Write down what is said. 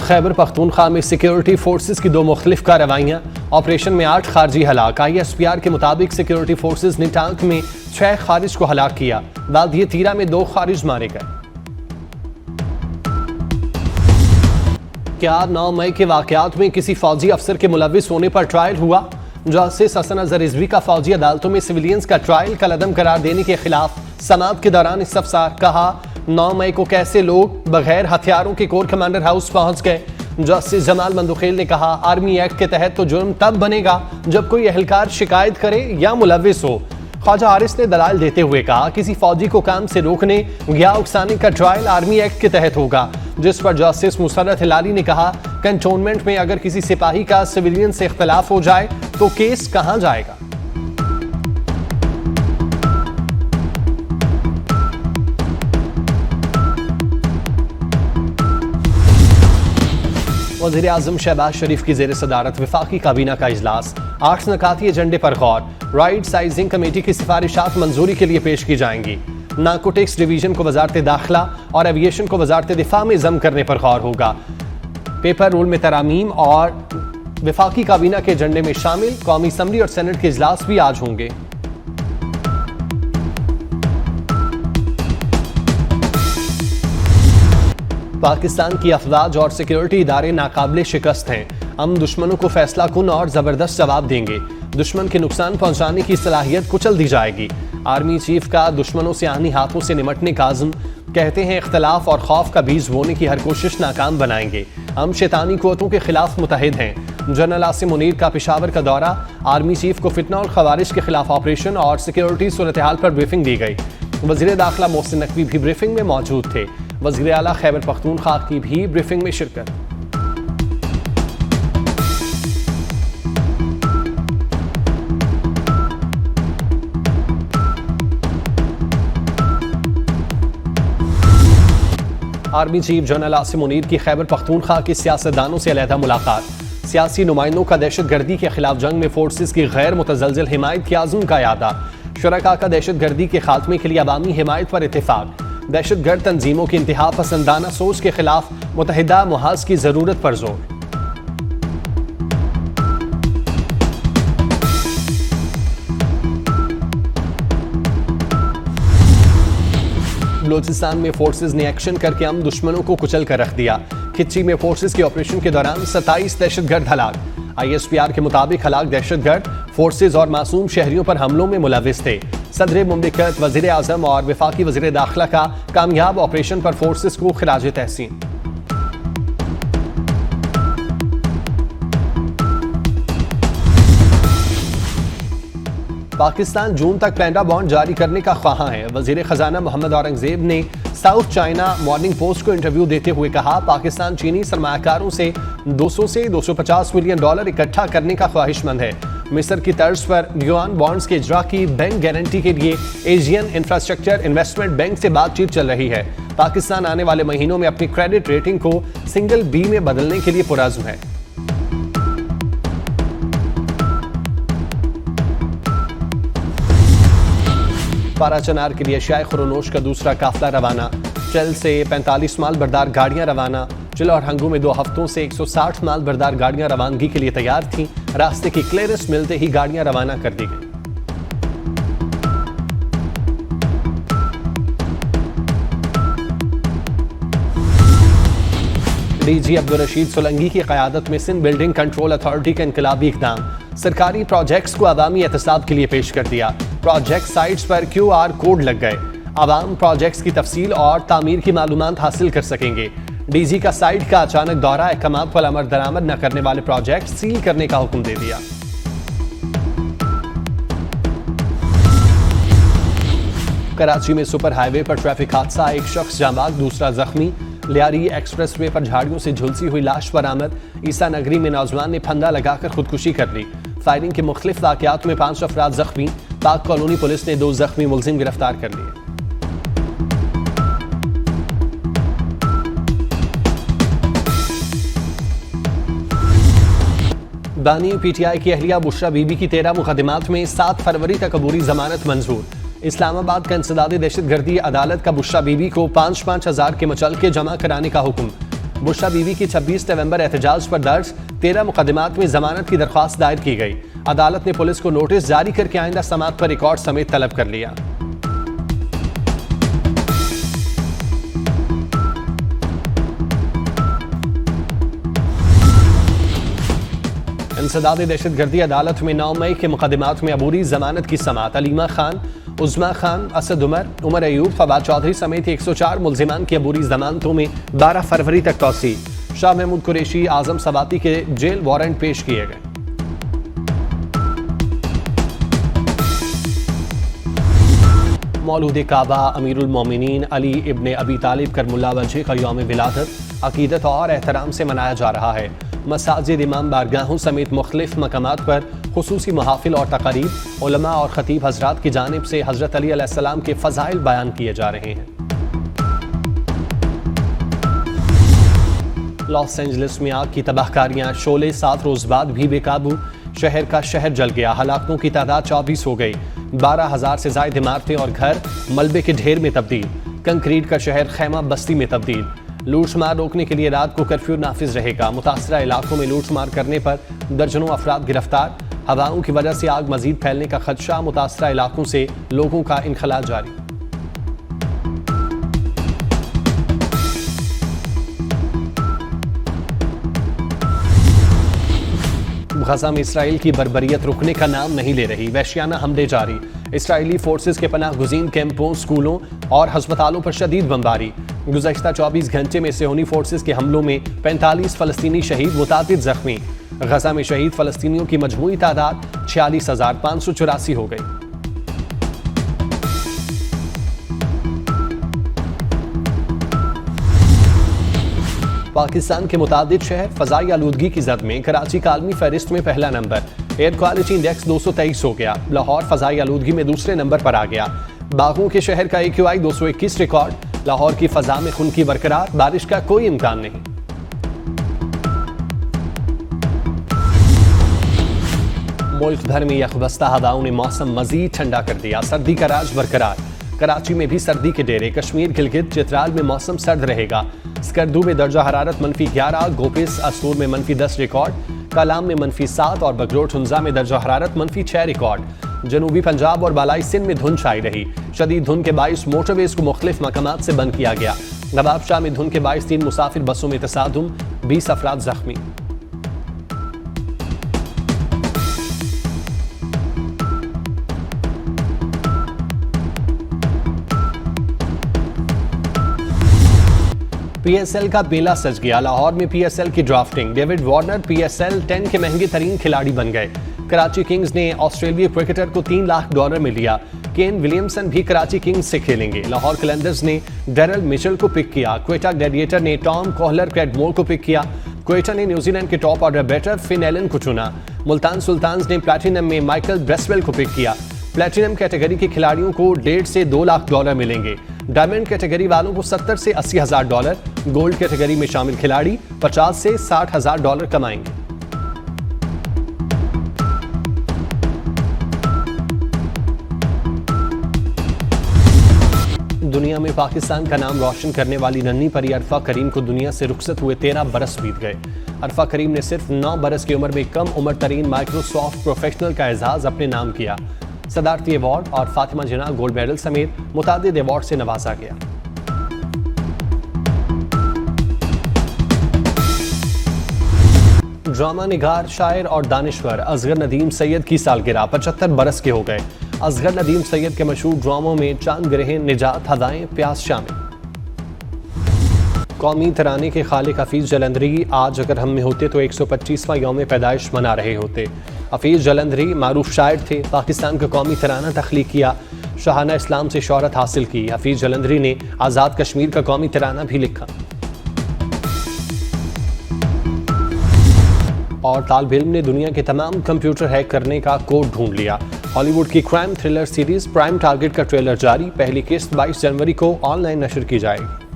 खैबर पख्तूनख्वा में security forces की दो मुख्तलिफ कार्रवाइयाँ। ऑपरेशन में 8 खारजी हलाक। ISPR के मुताबिक सिक्योरिटी फोर्सेस ने टांक में 6 खारिज को हलाक किया। वादिये तीरा में 2 खारिज मारे गए। क्या 9 मई के वाकयात में किसी फौजी अफसर के मुलविस होने पर ट्रायल हुआ? जस्टिस हसन अजहर रिजवी का फौजी अदालतों में सिविलियंस का ट्रायल कलअदम करार देने के खिलाफ समाअत के दौरान इस्तफसार। कहा 9 मई को कैसे लोग बगैर हथियारों के कोर कमांडर हाउस पहुंच गए। जस्टिस जमाल मंदुखेल ने कहा आर्मी एक्ट के तहत तो जुर्म तब बनेगा जब कोई एहलकार शिकायत करे या मुलविस हो। ख्वाजा हारिस ने दलाल देते हुए कहा किसी फौजी को काम से रोकने या उकसाने का ट्रायल आर्मी एक्ट के तहत होगा, जिस पर जस्टिस मुसर्रत हिलाली ने कहा कंटोनमेंट में अगर किसी सिपाही का सिविलियन से इख्तलाफ हो जाए तो केस कहां जाएगा। वज़ीर आज़म शहबाज शरीफ की ज़ेर सदारत वफाकी काबीना का इजलास। 8 नकाती एजेंडे पर गौर। राइट साइजिंग कमेटी की सिफारिशात मंजूरी के लिए पेश की जाएंगी। नार्कोटिक्स डिवीजन को वजारत दाखिला और एविएशन को वजारत दिफा में जम करने पर गौर होगा। पेपर रूल में तरामीम और वफाकी काबीना के एजेंडे में शामिल। कौमी असम्बली और सेनेट के इजलास भी आज होंगे। पाकिस्तान की अफवाज और सिक्योरिटी इदारे नाकाबिले शिकस्त हैं। हम दुश्मनों को फैसला कुन और जबरदस्त जवाब देंगे। दुश्मन के नुकसान पहुंचाने की सलाहियत कुचल दी जाएगी। आर्मी चीफ का दुश्मनों से आनी हाथों से निमटने का आज़म। कहते हैं इख्तलाफ और खौफ का बीज बोने की हर कोशिश नाकाम बनाएंगे। हम शैतानी क़ुव्वतों के खिलाफ मुतहिद हैं। जनरल आसिम मुनीर का पेशावर का दौरा। आर्मी चीफ को फितना और खवारिज के खिलाफ ऑपरेशन और सिक्योरिटी सूरत हाल पर ब्रीफिंग दी गई। वज़ीर दाखिला मोहसिन नकवी भी ब्रीफिंग में मौजूद थे। वज़ीर आला खैबर पख्तूनख्वा की भी ब्रीफिंग में शिरकत। Army chief general Asim Munir की खैबर पख्तूनख्वा के सियासतदानों से अलहदा मुलाकात। सियासी नुमाइंदों का दहशतगर्दी के खिलाफ जंग में फोर्सेस की गैर मुतज़लज़िल हिमायत के आज़म का यादा। शुरका का दहशतगर्दी के खात्मे के लिए अवामी हिमायत पर इत्तेफाक। दहशतगर्द तंजीमों की इंतहा पसंदाना सोच के खिलाफ मुतहिदा मुहाज की जरूरत पर जोर। बलूचिस्तान में फोर्सेस ने एक्शन करके हम दुश्मनों को कुचल कर रख दिया। खिच्ची में फोर्सेस के ऑपरेशन के दौरान 27 दहशतगर्द हलाक। ISPR के मुताबिक हलाक दहशतगर्द फोर्सेस और मासूम शहरियों पर हमलों में मुलविस थे। सदर मुमलिकत, वज़ीर आज़म और वफाकी वज़ीर दाखिला का कामयाब ऑपरेशन पर फोर्सेस को खिराज तहसीन। पाकिस्तान जून तक पैंडा बॉन्ड जारी करने का ख्वाहां है। वज़ीर खजाना मोहम्मद औरंगजेब ने साउथ चाइना मॉर्निंग पोस्ट को इंटरव्यू देते हुए कहा पाकिस्तान चीनी सरमायाकारों से 200 से 250 मिलियन डॉलर इकट्ठा करने का ख्वाहिशमंद है। मिस्र की तर्ज पर युआन बॉन्ड्स के इजरा की बैंक गारंटी के लिए एशियन इंफ्रास्ट्रक्चर इन्वेस्टमेंट बैंक से बातचीत चल रही है। पाकिस्तान आने वाले महीनों में अपनी क्रेडिट रेटिंग को सिंगल B में बदलने के लिए पुरअज़्म है। पारा चनार के लिए शाह खुरोनोश का दूसरा काफिला रवाना। चल से 45 माल बरदार गाड़ियां रवाना। चिल और हंगू में 2 हफ्तों से 160 माल बरदार गाड़ियां रवानगी के लिए तैयार थीं। रास्ते की क्लियरेंस मिलते ही गाड़ियां रवाना कर दी गई। DG अब्दुल रशीद सोलंकी की क़यादत में सिंध बिल्डिंग कंट्रोल अथॉरिटी का इनकलाबी इक़दाम। सरकारी प्रोजेक्ट्स को अवामी एहतसाब के लिए पेश कर दिया। प्रोजेक्ट साइट्स पर QR कोड लग गए। आवाम प्रोजेक्ट्स की तफसील और तामीर की मालूमात हासिल कर सकेंगे। DG का साइट का अचानक दौरा अहकामात पर अमल दरामद न करने वाले प्रोजेक्ट सील करने का हुक्म दे दिया। कराची में सुपर हाईवे पर ट्रैफिक हादसा। एक शख्स जांबाग, दूसरा जख्मी। लियारी एक्सप्रेसवे पर झाड़ियों से झुलसी हुई लाश बरामद। ईसा नगरी में नौजवान ने फंदा लगाकर खुदकुशी कर ली। फायरिंग के मुख्तलिफ वाकयात में 5 अफराद जख्मी। पाक कॉलोनी पुलिस ने 2 जख्मी मुलजिम गिरफ्तार कर लिए। बानी PTI की अहलिया बुशरा बीबी की 13 मुकदमात में 7 फरवरी तक अबूरी जमानत मंजूर। इस्लामाबाद का इंसदादी दहशतगर्दी अदालत का बुशरा बीबी को 5-5 हज़ार के मचलके जमा कराने का हुक्म। बुशरा बीवी की 26 नवंबर एहतजाज पर दर्ज 13 मुकदमात में जमानत की दरख्वास्त दायर की गई। अदालत ने पुलिस को नोटिस जारी करके आइंदा समाअत पर रिकॉर्ड समेत तलब कर लिया। इंसदाद दहशतगर्दी अदालत में 9 मई के मुकदमात में अबूरी जमानत की समाअत। अलीमा खान, उज़मा खान, असद उमर अयूब, फवाद चौधरी समेत 104 मुल्जिमान की अबूरी जमानतों में 12 फरवरी तक तौसी। शाह महमूद कुरैशी, आजम सवाती के जेल वारंट पेश किए गए। मौलूद काबा अमीरुल मोमिनीन अली इब्ने अबी तालिब करमुल्ला वजह का यौम विलादत अकीदत और एहतराम से मनाया जा रहा है। मसाजिद, इमाम बारगाहों समेत मुख्तलिफ मकामात पर खुसूसी महाफिल और तकारीब उलमा और खतीब हजरात की जानिब से हजरत अली अलैहिस्सलाम के फ़ज़ाइल बयान किए जा रहे हैं। लॉस एंजलिस में आग की तबाहकारियां, शोले 7 रोज बाद भी बेकाबू। शहर का शहर जल गया, हलाकों की तादाद 24 हो गई। 12,000 से ज़ायद इमारतें और घर मलबे के ढेर में तब्दील। कंक्रीट का शहर खैमा बस्ती में तब्दील। लूटमार रोकने के लिए रात को कर्फ्यू नाफिज रहेगा। मुतासरा इलाकों में लूटमार करने पर दर्जनों अफराद गिरफ्तार। हवाओं की वजह से आग मजीद फैलने का खदशा, मुतासरा इलाकों से लोगों का इनखला जारी। गजा में इसराइल की बर्बरियत रुकने का नाम नहीं ले रही, वहशियाना हमले जारी। इसराइली फोर्सेस के पनाह गुज़ीन कैंपों, स्कूलों और हस्पतालों पर शदीद बमबारी। गुज़श्ता 24 घंटे में सेहूनी फोर्सेस के हमलों में 45 फ़लस्तीनी शहीद, मुतादिद जख्मी। गजा में शहीद फ़लस्तीनियों की मजमूई तादाद 46,584 हो गई। पाकिस्तान के मुतादिद शहर फ़ज़ाई आलूदगी की जद में। कराची का आलमी फहरिस्त में पहला नंबर। एयर क्वालिटी इंडेक्स 223 हो गया। लाहौर फ़ज़ाई आलूदगी में दूसरे नंबर पर आ गया। बागों के शहर का AQI 221 रिकॉर्ड। लाहौर की फ़ज़ा में खुनकी बरकरार, बारिश का कोई इम्कान नहीं। मुल्क भर में यकबस्ता हवाओं ने मौसम मजीद ठंडा कर दिया। सर्दी का राज बरकरार। कराची में भी सर्दी के डेरे। कश्मीर, गिलगित, चित्राल में मौसम सर्द रहेगा। स्कर्दू में दर्जा हरारत -11, गोपिस अस्तूर में -10 रिकॉर्ड। कलाम में -7 और बगरोट हुंजा में दर्जा हरारत -6 रिकॉर्ड। जनूबी पंजाब और बालाई सिंध में धुंध छाई रही। शदीद धुंध के बाइस मोटरवेज को मुख्तलिफ मकामात से बंद किया गया। नवाबशाह में धुंध के बाइस 3 मुसाफिर बसों में तसादुम, 20 अफराद जख्मी। PSL का बेला सज गया। लाहौर में PSL की ड्राफ्टिंग। डेविड वार्नर PSL 10 के महंगे तरीन खिलाड़ी बन गए। कराची किंग्स ने ऑस्ट्रेलियाई क्रिकेटर को $3 लाख में लिया। केन विलियमसन भी कराची किंग्स से खेलेंगे। लाहौर कलंदर्स ने डेरल मिचेल को पिक किया। क्वेटा ग्लैडिएटर ने टॉम कोहलर क्रेडमोर को पिक किया। क्वेटा ने न्यूजीलैंड के top order batter Finn Allen को चुना। मुल्तान सुल्तान्स ने प्लैटिनम में माइकल ब्रेसवेल को पिक किया। प्लैटिनम कैटेगरी के खिलाड़ियों को $1.5 से $2 लाख मिलेंगे। डायमंड कैटेगरी वालों को $70,000 से $80,000। गोल्ड कैटेगरी में शामिल खिलाड़ी $50,000 से $60,000 कमाएंगे। दुनिया में पाकिस्तान का नाम रोशन करने वाली नन्ही परी अरफा करीम को दुनिया से रुखसत हुए 13 बरस बीत गए। अरफा करीम ने सिर्फ 9 बरस की उम्र में कम उम्र तरीन माइक्रोसॉफ्ट प्रोफेशनल का एजाज अपने नाम किया। सदारती अवार्ड और फातिमा जिन्ना गोल्ड मेडल समेत मुतादिद अवार्ड से नवाजा गया। ड्रामा निगार, शायर और दानिश्वर असगर नदीम सैयद की सालगिरह 75 बरस के हो गए। असगर नदीम सैयद के मशहूर ड्रामों में चांद ग्रहण, निजात, हदाएं, प्यास शामिल। कौमी तराने के खालिक हफीज़ जलंधरी आज अगर हम में होते तो 125वां यौम पैदाइश मना रहे होते। हफीज़ जलंधरी मारूफ शायर थे। पाकिस्तान का कौमी तराना तख्लीक किया। शाहाना इस्लाम से शोहरत हासिल की। हफीज़ जलंधरी ने आज़ाद कश्मीर का कौमी तराना भी लिखा। और तालिब इल्म ने दुनिया के तमाम कंप्यूटर हैक करने का कोड ढूंढ लिया। हॉलीवुड की crime thriller series prime target का ट्रेलर जारी। पहली किस्त 22 जनवरी को ऑनलाइन नशर की जाएगी।